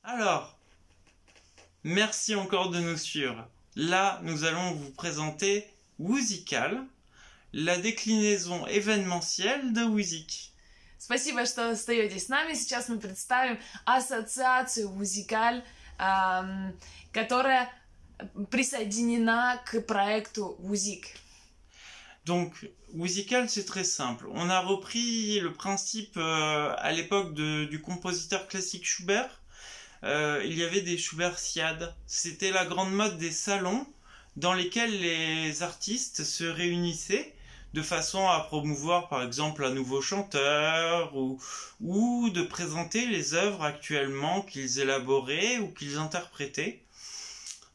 Alors, merci encore de nous suivre. Là, nous allons vous présenter Woozical, la déclinaison événementielle de Woozik. Спасибо, что остаетесь с нами. Сейчас мы представим ассоциацию Woozical, которая присоединена к проекту Woozik. Donc, Woozical, c'est très simple. On a repris le principe à l'époque du compositeur classique Schubert. Il y avait des Schubertiades. C'était la grande mode des salons dans lesquels les artistes se réunissaient de façon à promouvoir par exemple un nouveau chanteur ou de présenter les œuvres actuellement qu'ils élaboraient ou qu'ils interprétaient.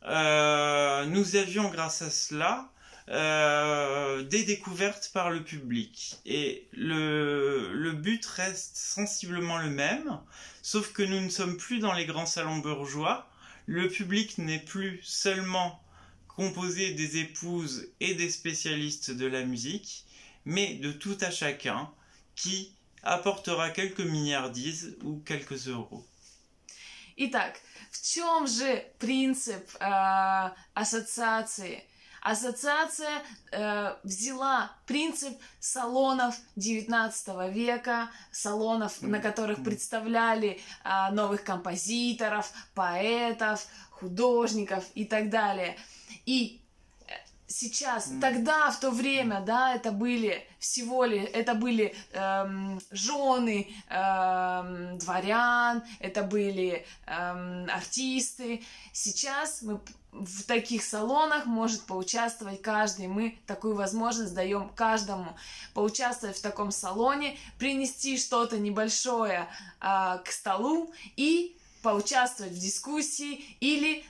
Nous avions grâce à cela des découvertes par le public et le but reste sensiblement le même, sauf que nous ne sommes plus dans les grands salons bourgeois. Le public n'est plus seulement composé des épouses et des spécialistes de la musique, mais de tout à chacun qui apportera quelques milliardises ou quelques euros. Итак, в чем же принцип ассоциации? Ассоциация взяла принцип салонов XIX века, салонов, на которых представляли новых композиторов, поэтов, художников и так далее. И сейчас, тогда, в то время, да, это были жены дворян, это были артисты. Сейчас в таких салонах может поучаствовать каждый. Мы такую возможность даем каждому поучаствовать в таком салоне, принести что-то небольшое к столу и поучаствовать в дискуссии или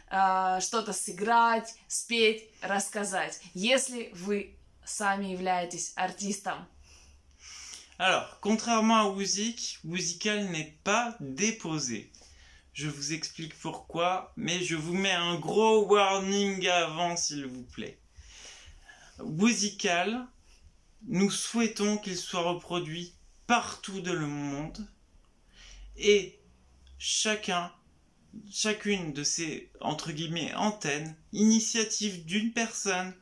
что-то сыграть, спеть, рассказать, если вы сами являетесь артистом. Alors, contrairement à Woozik, Woozical n'est pas déposé. Je vous explique pourquoi, mais je vous mets un gros warning avant, s'il vous plaît. Woozical, nous souhaitons qu'il soit reproduit partout dans le monde et chacune de ces, entre guillemets, antennes, initiatives d'une personne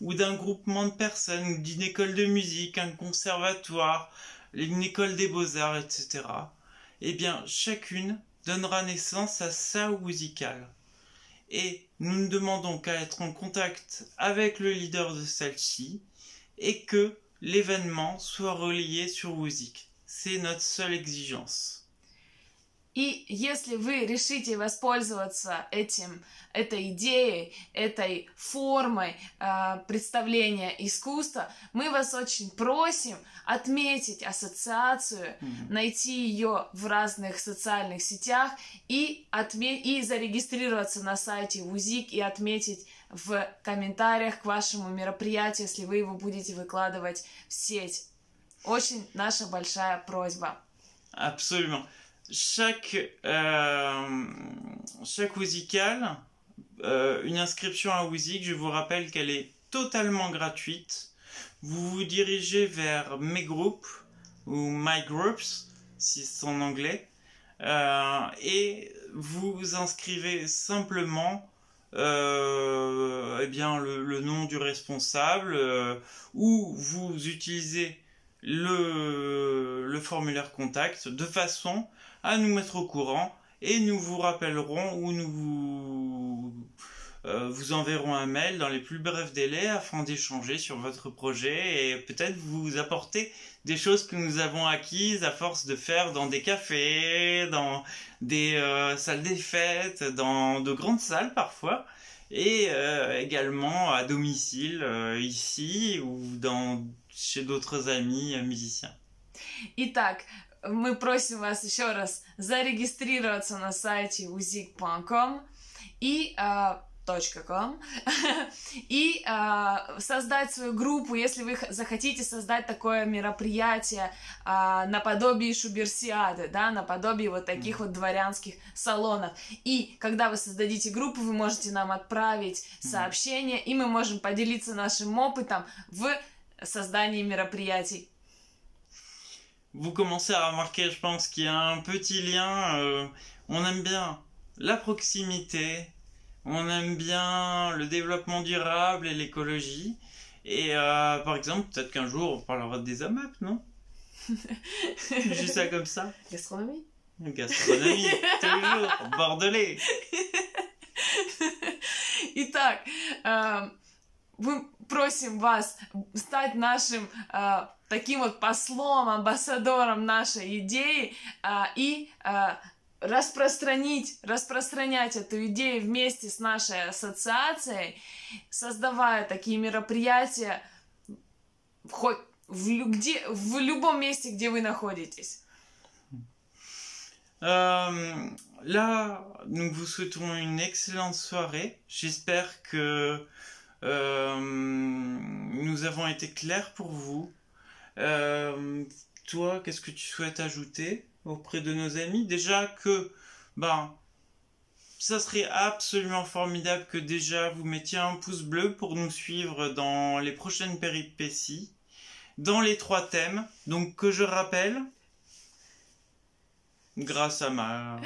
ou d'un groupement de personnes, ou d'une école de musique, un conservatoire, une école des beaux-arts, etc. Eh bien, chacune donnera naissance à sa Woozical. Et nous ne demandons qu'à être en contact avec le leader de celle-ci et que l'événement soit relayé sur Woozik. C'est notre seule exigence. И если вы решите воспользоваться этой идеей, этой формой представления искусства, мы вас очень просим отметить ассоциацию, найти ее в разных социальных сетях и зарегистрироваться на сайте Woozik и отметить в комментариях к вашему мероприятию, если вы его будете выкладывать в сеть. Очень наша большая просьба. Absolument. Chaque Woozical, une inscription à Woozik, je vous rappelle qu'elle est totalement gratuite. Vous vous dirigez vers mes groupes ou My Groups, si c'est en anglais, et vous inscrivez simplement eh bien, le nom du responsable ou vous utilisez le formulaire contact de façon à nous mettre au courant et nous vous rappellerons ou nous vous enverrons un mail dans les plus brefs délais afin d'échanger sur votre projet et peut-être vous apporter des choses que nous avons acquises à force de faire dans des cafés, dans des salles des fêtes, dans de grandes salles parfois et également à domicile ici ou chez d'autres amis musiciens. Итак, мы просим вас еще раз зарегистрироваться на сайте woozik.com и .com и создать свою группу, если вы захотите создать такое мероприятие наподобие Шуберсиады, да, наподобие вот таких вот дворянских салонов. И когда вы создадите группу, вы можете нам отправить сообщение, и мы можем поделиться нашим опытом в создании мероприятий. Vous commencez à remarquer, je pense, qu'il y a un petit lien. On aime bien la proximité, on aime bien le développement durable et l'écologie. Et par exemple, peut-être qu'un jour on parlera des AMAP, non? Juste ça comme ça. Gastronomie. Gastronomie, toujours, bordelais. Итак, мы просим вас стать нашим таким вот послом, амбассадором нашей идеи и распространять эту идею вместе с нашей ассоциацией, создавая такие мероприятия хоть в любом месте, где вы находитесь. Là, nous vous souhaitons une excellente soirée. J'espère que nous avons été clairs pour vous. Toi, qu'est-ce que tu souhaites ajouter auprès de nos amis? Déjà que, ça serait absolument formidable que déjà vous mettiez un pouce bleu pour nous suivre dans les prochaines péripéties, dans les 3 thèmes, donc que je rappelle, grâce à ma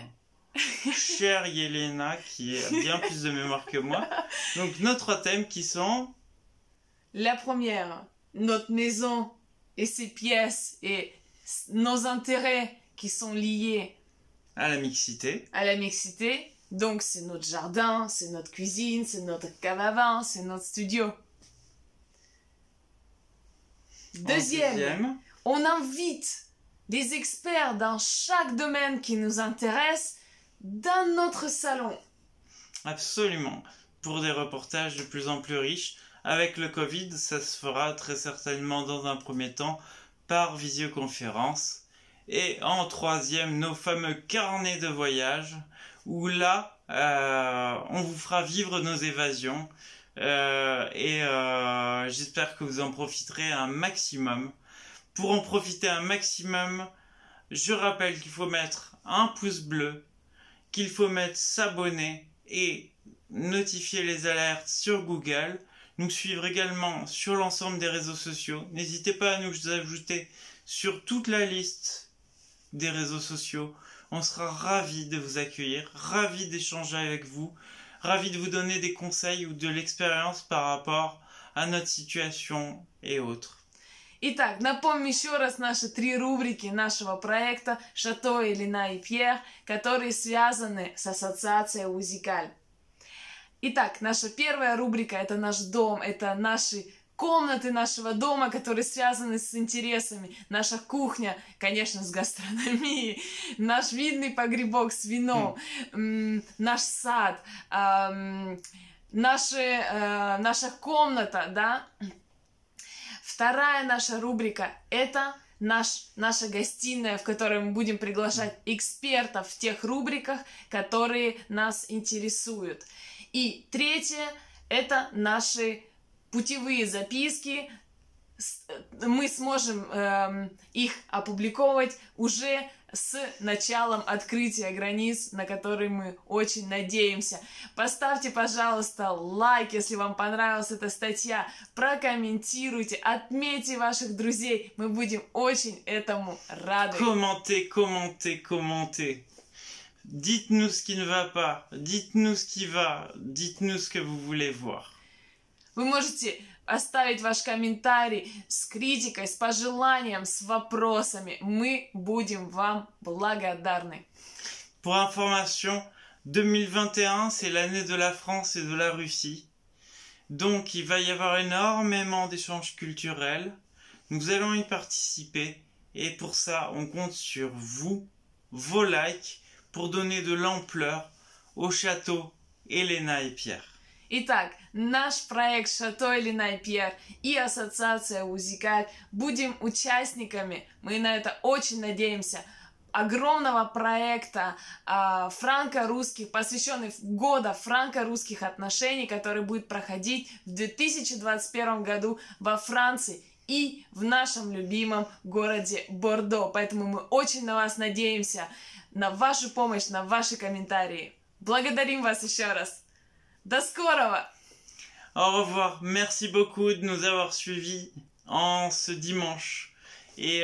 chère Yelena qui a bien plus de mémoire que moi. Donc nos 3 thèmes qui sont... La première, notre maison et ses pièces et nos intérêts qui sont liés à la mixité. À la mixité. Donc c'est notre jardin, c'est notre cuisine, c'est notre cave à vin, c'est notre studio. Deuxième, on invite des experts dans chaque domaine qui nous intéresse dans notre salon. Absolument. Pour des reportages de plus en plus riches. Avec le Covid, ça se fera très certainement dans un premier temps par visioconférence. Et en 3e, nos fameux carnets de voyage, où là, on vous fera vivre nos évasions. J'espère que vous en profiterez un maximum. Pour en profiter un maximum, je rappelle qu'il faut mettre un pouce bleu, qu'il faut mettre s'abonner et notifier les alertes sur Google. Nous suivre également sur l'ensemble des réseaux sociaux. N'hésitez pas à nous ajouter sur toute la liste des réseaux sociaux. On sera ravis de vous accueillir, ravis d'échanger avec vous, ravis de vous donner des conseils ou de l'expérience par rapport à notre situation et autres. Итак, напомню еще раз наши 3 рубрики нашего проекта «Шато, Елена и Пьер», которые связаны с ассоциацией Узикаль. Итак, наша первая рубрика – это наш дом, это наши комнаты нашего дома, которые связаны с интересами. Наша кухня, конечно, с гастрономией, наш винный погребок с вином, наш сад, наша комната, да. Вторая наша рубрика – это наша гостиная, в которой мы будем приглашать экспертов в тех рубриках, которые нас интересуют. И третье – это наши путевые записки. Мы сможем их опубликовать уже с началом открытия границ, на который мы очень надеемся. Поставьте, пожалуйста, лайк, если вам понравилась эта статья, прокомментируйте, отметьте ваших друзей, мы будем очень этому рады. Commentez. Dites-nous ce qui ne va pas, dites-nous ce qui va, dites-nous ce que vous voulez voir. Вы можете оставить ваш комментарий с критикой, с пожеланием, с вопросами. Мы будем вам благодарны. Pour information, 2021, c'est l'année de la France et de la Russie. Donc, il va y avoir énormément d'échanges culturels. Nous allons y participer. Et pour ça, on compte sur vous, vos likes, pour donner de l'ampleur au château Елена и Пьер. Итак, наш проект «Шато, Елена и Пьер» и ассоциация Узикаль будем участниками, мы на это очень надеемся, огромного проекта франко-русских, посвященный года франко-русских отношений, который будет проходить в 2021 году во Франции и в нашем любимом городе Бордо. Поэтому мы очень на вас надеемся, на вашу помощь, на ваши комментарии. Благодарим вас еще раз. До скорого! Au revoir. Merci beaucoup de nous avoir suivis en ce dimanche. Et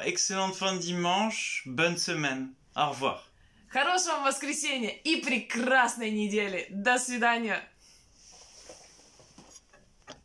excellente fin de dimanche. Bonne semaine. Au revoir. Хорошего воскресенья и прекрасной недели. До свидания.